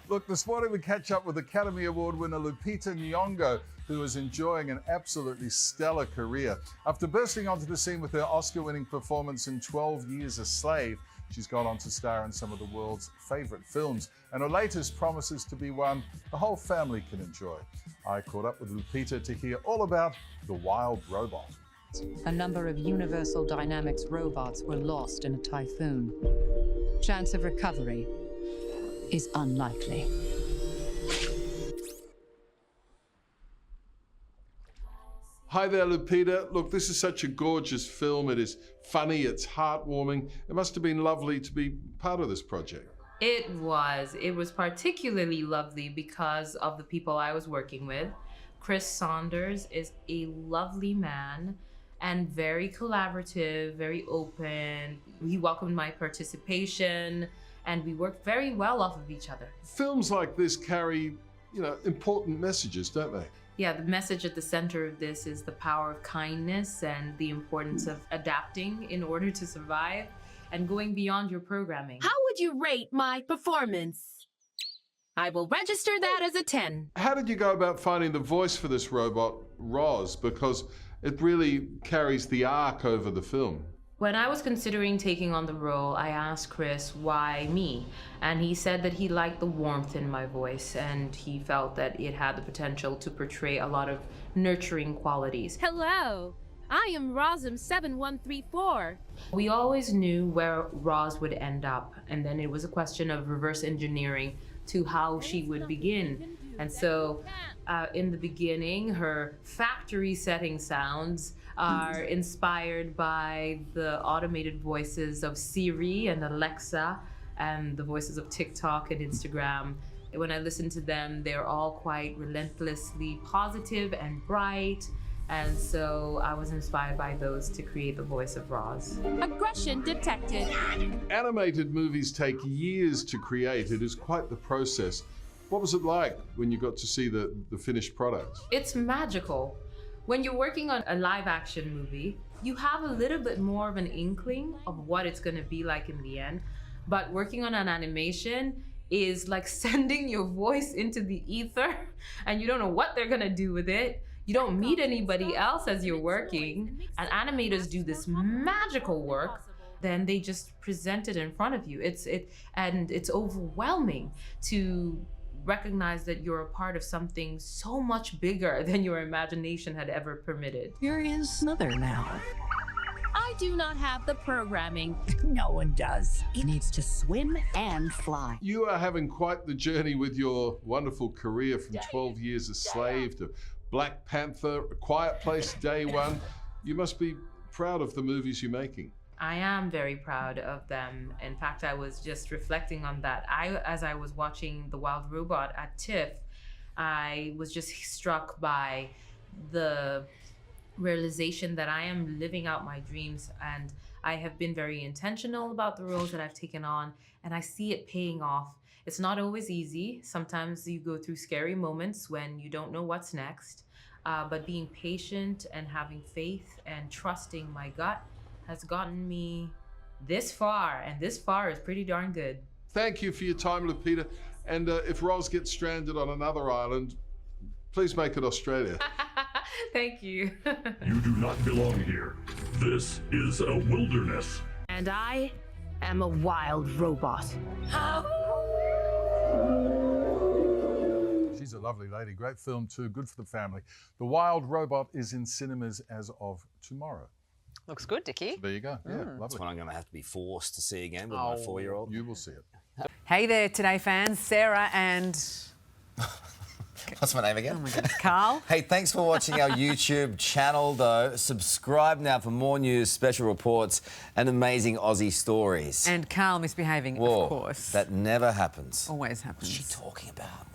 Look, this morning we catch up with Academy Award winner Lupita Nyong'o, who is enjoying an absolutely stellar career. After bursting onto the scene with her Oscar-winning performance in 12 Years a Slave, she's gone on to star in some of the world's favorite films, and her latest promises to be one the whole family can enjoy. I caught up with Lupita to hear all about The Wild Robot. A number of Universal Dynamics robots were lost in a typhoon. Chance of recovery is unlikely. Hi there, Lupita. Look, this is such a gorgeous film. It is funny, it's heartwarming. It must have been lovely to be part of this project. It was. It was particularly lovely because of the people I was working with. Chris Saunders is a lovely man and very collaborative, very open. He welcomed my participation and we worked very well off of each other. Films like this carry, important messages, don't they? Yeah, the message at the center of this is the power of kindness and the importance of adapting in order to survive and going beyond your programming. How would you rate my performance? I will register that as a 10. How did you go about finding the voice for this robot, Roz? Because it really carries the arc over the film. When I was considering taking on the role, I asked Chris why me, and he said that he liked the warmth in my voice and he felt that it had the potential to portray a lot of nurturing qualities. Hello, I am Rosm7134. We always knew where Roz would end up, and then it was a question of reverse engineering to how she would begin. And so in the beginning, her factory setting sounds are inspired by the automated voices of Siri and Alexa and the voices of TikTok and Instagram. When I listen to them, they're all quite relentlessly positive and bright. And so I was inspired by those to create the voice of Roz. Aggression detected. Animated movies take years to create. It is quite the process. What was it like when you got to see the finished product? It's magical. When you're working on a live action movie, you have a little bit more of an inkling of what it's gonna be like in the end. But working on an animation is like sending your voice into the ether and you don't know what they're gonna do with it. You don't meet anybody else as you're working, and animators do this magical work, then they just present it in front of you. It's overwhelming to recognize that you're a part of something so much bigger than your imagination had ever permitted. You're his mother now. I do not have the programming. No one does. He needs to swim and fly. You are having quite the journey with your wonderful career from 12 Years a Slave to Black Panther, A Quiet Place, Day One. You must be proud of the movies you're making. I am very proud of them. In fact, I was just reflecting on that. As I was watching The Wild Robot at TIFF, I was just struck by the realization that I am living out my dreams, and I have been very intentional about the roles that I've taken on, and I see it paying off. It's not always easy. Sometimes you go through scary moments when you don't know what's next, but being patient and having faith and trusting my gut has gotten me this far, and this far is pretty darn good. Thank you for your time, Lupita. And if Roz gets stranded on another island, please make it Australia. Thank you. You do not belong here. This is a wilderness. And I am a wild robot. She's a lovely lady. Great film too. Good for the family. The Wild Robot is in cinemas as of tomorrow. Looks good, Dickie. So there you go. Yeah, lovely. That's one I'm going to have to be forced to see again with my 4-year-old. You will see it. Hey there, Today fans. Sarah and... What's my name again? Oh my goodness, Carl. Hey, thanks for watching our YouTube channel, though. Subscribe now for more news, special reports, and amazing Aussie stories. And Carl misbehaving, Whoa, of course. that never happens. Always happens. What's she talking about?